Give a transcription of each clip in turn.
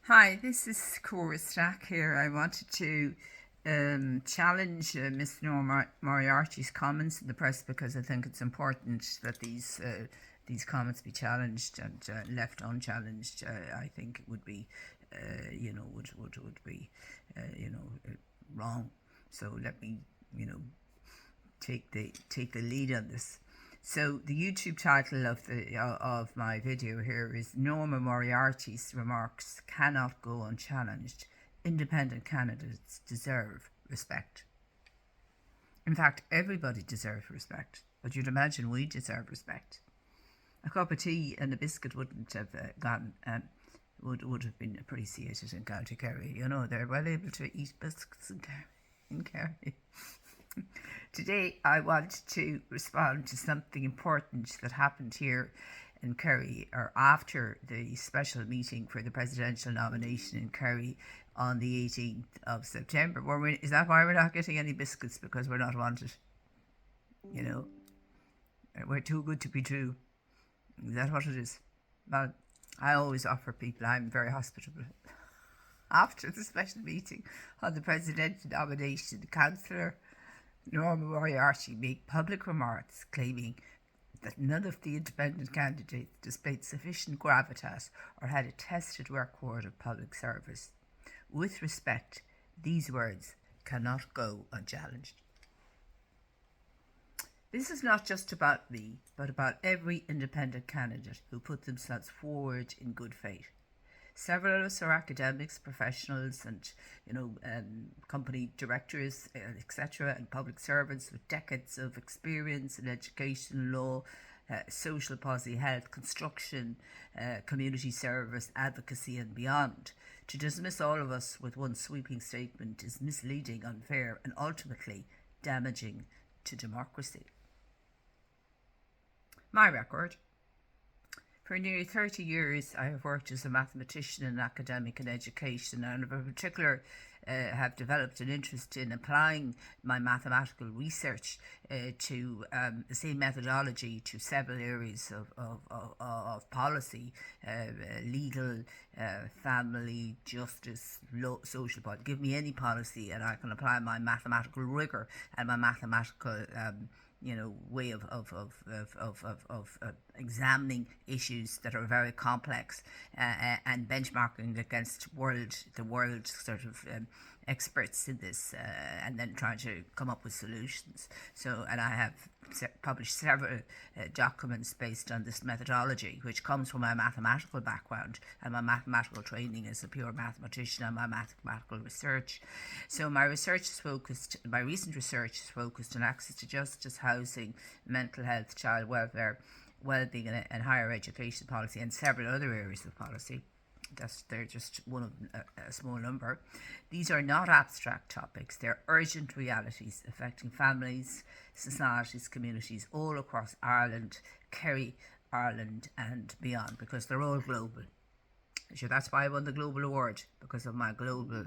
Hi, this is Cora Stack here. I wanted to challenge Miss Norma Moriarty's comments in the press because I think it's important that these comments be challenged and left unchallenged. I think it would be, would be, wrong. So let me, take the lead on this. So the YouTube title of my video here is Norma Moriarty's remarks cannot go unchallenged. Independent candidates deserve respect. In fact, everybody deserves respect, but you'd imagine we deserve respect. A cup of tea and a biscuit wouldn't have would have been appreciated in County Kerry. They're well able to eat biscuits in Kerry. Today I want to respond to something important that happened here in Kerry, or after the special meeting for the presidential nomination in Kerry on the 18th of September. Is that why we're not getting any biscuits? Because we're not wanted? We're too good to be true. Is that what it is? Well, I always offer people, I'm very hospitable. After the special meeting on the presidential nomination, Councillor Norma Moriarty made public remarks claiming that none of the independent candidates displayed sufficient gravitas or had a tested record of public service. With respect, these words cannot go unchallenged. This is not just about me, but about every independent candidate who put themselves forward in good faith. Several of us are academics, professionals, and company directors, etc., and public servants with decades of experience in education, law, social policy, health, construction, community service, advocacy, and beyond. To dismiss all of us with one sweeping statement is misleading, unfair, and ultimately damaging to democracy. My record. For nearly 30 years, I have worked as a mathematician and academic in education, and in particular have developed an interest in applying my mathematical research to the same methodology to several areas of policy, legal, family, justice, social policy. Give me any policy and I can apply my mathematical rigour and my mathematical way of examining issues that are very complex and benchmarking against the world sort of experts in this, and then trying to come up with solutions. And I have published several documents based on this methodology, which comes from my mathematical background and my mathematical training as a pure mathematician and my mathematical research. So my recent research is focused on access to justice, housing, mental health, child welfare, well-being and higher education policy, and several other areas of policy. They're just one of a small number. These are not abstract topics. They're urgent realities affecting families, societies, communities all across Ireland, Kerry, Ireland and beyond, because they're all global. So that's why I won the Global Award, because of my global,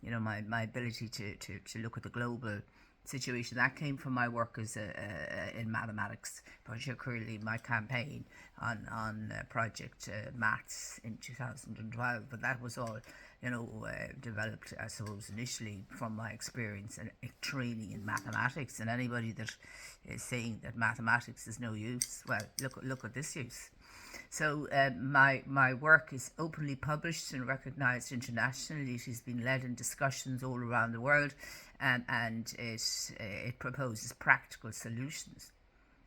my ability to look at the global situation. That came from my work as in mathematics, particularly my campaign on Project Maths in 2012. But that was all, developed, I suppose, initially from my experience and training in mathematics. And anybody that is saying that mathematics is no use, well, look at this use. So my work is openly published and recognised internationally. It has been led in discussions all around the world, and it proposes practical solutions.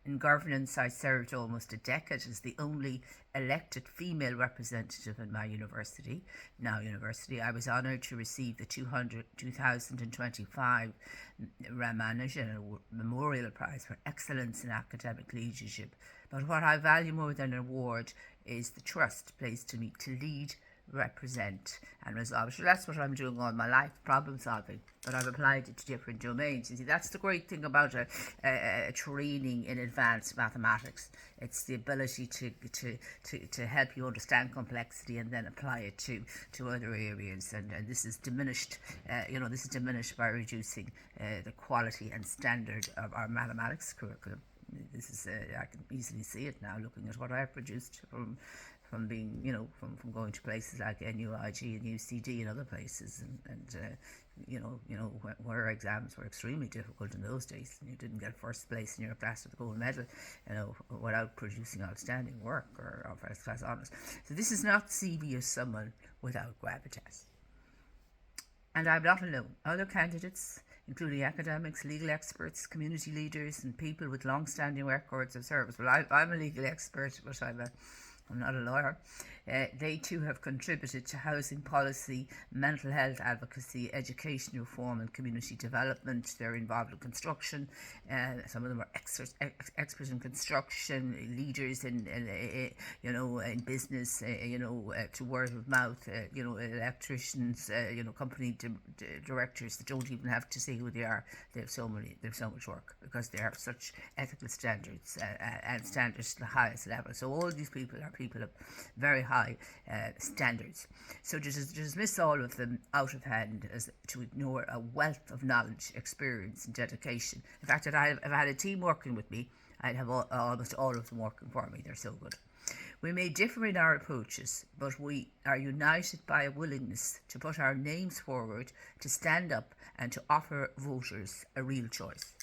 In governance, I served almost a decade as the only elected female representative in my university. I was honoured to receive the 2025 Ramanujan Memorial Prize for Excellence in Academic Leadership. But what I value more than an award is the trust placed in me to lead, represent and resolve. So that's what I'm doing all my life, problem solving, but I've applied it to different domains. You see, that's the great thing about a training in advanced mathematics. It's the ability to help you understand complexity and then apply it to other areas, and this is diminished by reducing the quality and standard of our mathematics curriculum. This is I can easily see it now looking at what I've produced being, from going to places like NUIG and UCD and other places, and where exams were extremely difficult in those days, and you didn't get first place in your class with a gold medal, without producing outstanding work or first class honours. So this is not CV as someone without gravitas. And I'm not alone. Other candidates, including academics, legal experts, community leaders, and people with long-standing records of service. Well, I'm a legal expert, but I'm not a lawyer. They too have contributed to housing policy, mental health advocacy, education reform, and community development. They're involved in construction. Some of them are experts in construction, leaders in business. To word of mouth. Electricians. Company directors that don't even have to say who they are. They have so much work because they have such ethical standards and standards to the highest level. So all these people are people of very high standards. So to dismiss all of them out of hand as to ignore a wealth of knowledge, experience, and dedication. In fact, if I had a team working with me, I'd have almost all of them working for me. They're so good. We may differ in our approaches, but we are united by a willingness to put our names forward, to stand up, and to offer voters a real choice.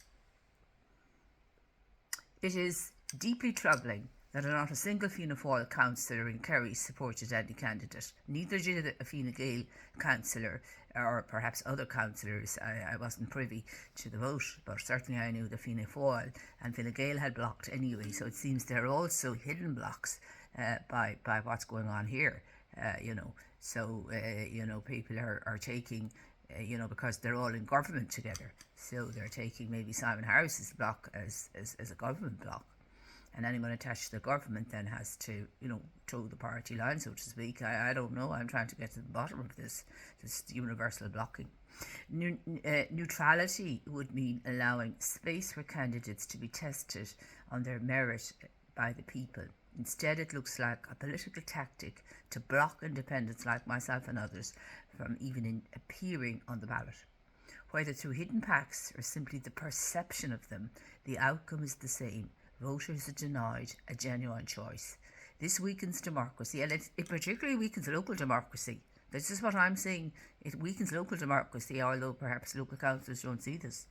It is deeply troubling that not a single Fianna Fáil councillor in Kerry supported any candidate. Neither did a Fine Gael councillor, or perhaps other councillors. I wasn't privy to the vote, but certainly I knew the Fianna Fáil and Fine Gael had blocked anyway, so it seems they're also hidden blocks by what's going on here. So people are taking, because they're all in government together, so they're taking maybe Simon Harris's block as a government block. And anyone attached to the government then has to, toe the party line, so to speak. I don't know. I'm trying to get to the bottom of this universal blocking. Neutrality would mean allowing space for candidates to be tested on their merit by the people. Instead, it looks like a political tactic to block independents like myself and others from even appearing on the ballot. Whether through hidden pacts or simply the perception of them, the outcome is the same. Voters are denied a genuine choice. This weakens democracy, and it particularly weakens local democracy. This is what I'm saying. It weakens local democracy, although perhaps local councillors don't see this.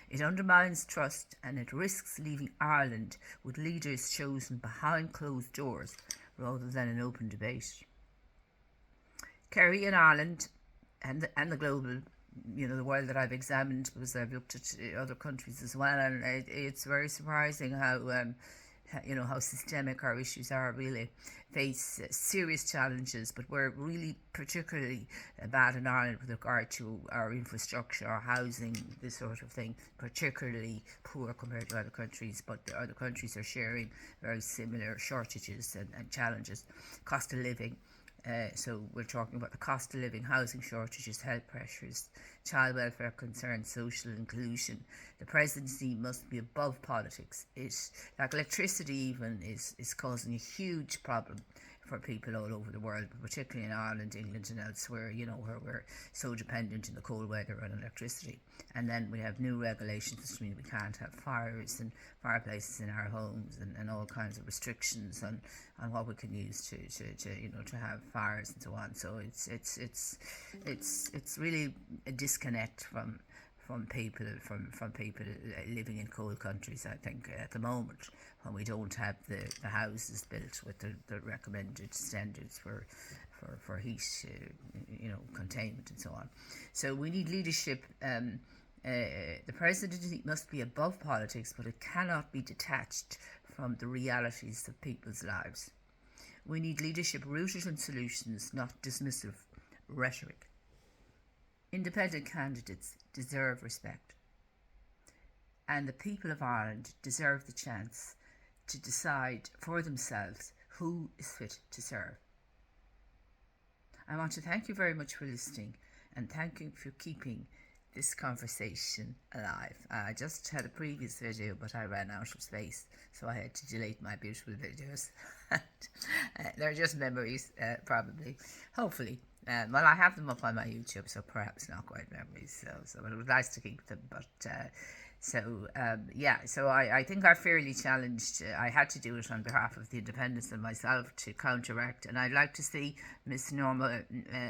It undermines trust, and it risks leaving Ireland with leaders chosen behind closed doors rather than an open debate. Kerry and Ireland and the global, the world that I've examined, because I've looked at other countries as well, and it's very surprising how systemic our issues are. Really face serious challenges, but we're really particularly bad in Ireland with regard to our infrastructure, our housing, this sort of thing, particularly poor compared to other countries, but the other countries are sharing very similar shortages and challenges. Cost of living. So we're talking about the cost of living, housing shortages, health pressures, child welfare concerns, social inclusion. The presidency must be above politics. It's like electricity even is causing a huge problem for people all over the world, but particularly in Ireland, England and elsewhere, where we're so dependent in the cold weather on electricity. And then we have new regulations, which mean we can't have fires and fireplaces in our homes, and all kinds of restrictions on what we can use to have fires and so on. So it's really a disconnect from people living in cold countries, I think, at the moment, when we don't have the houses built with the recommended standards for heat, containment and so on. So we need leadership. The presidency must be above politics, but it cannot be detached from the realities of people's lives. We need leadership rooted in solutions, not dismissive rhetoric. Independent candidates deserve respect, and the people of Ireland deserve the chance to decide for themselves who is fit to serve. I want to thank you very much for listening, and thank you for keeping this conversation alive. I just had a previous video, but I ran out of space, so I had to delete my beautiful videos. They're just memories, probably, hopefully. Well, I have them up on my YouTube, so perhaps not quite memories. So it was nice to keep them. But So so I think I'm fairly challenged. I had to do it on behalf of the independents and myself to counteract, and I'd like to see Miss Norma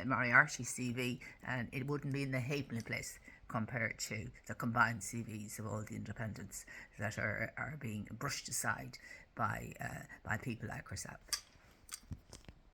Moriarty's CV, and it wouldn't be in the halfpenny place compared to the combined CVs of all the independents that are being brushed aside by people like herself.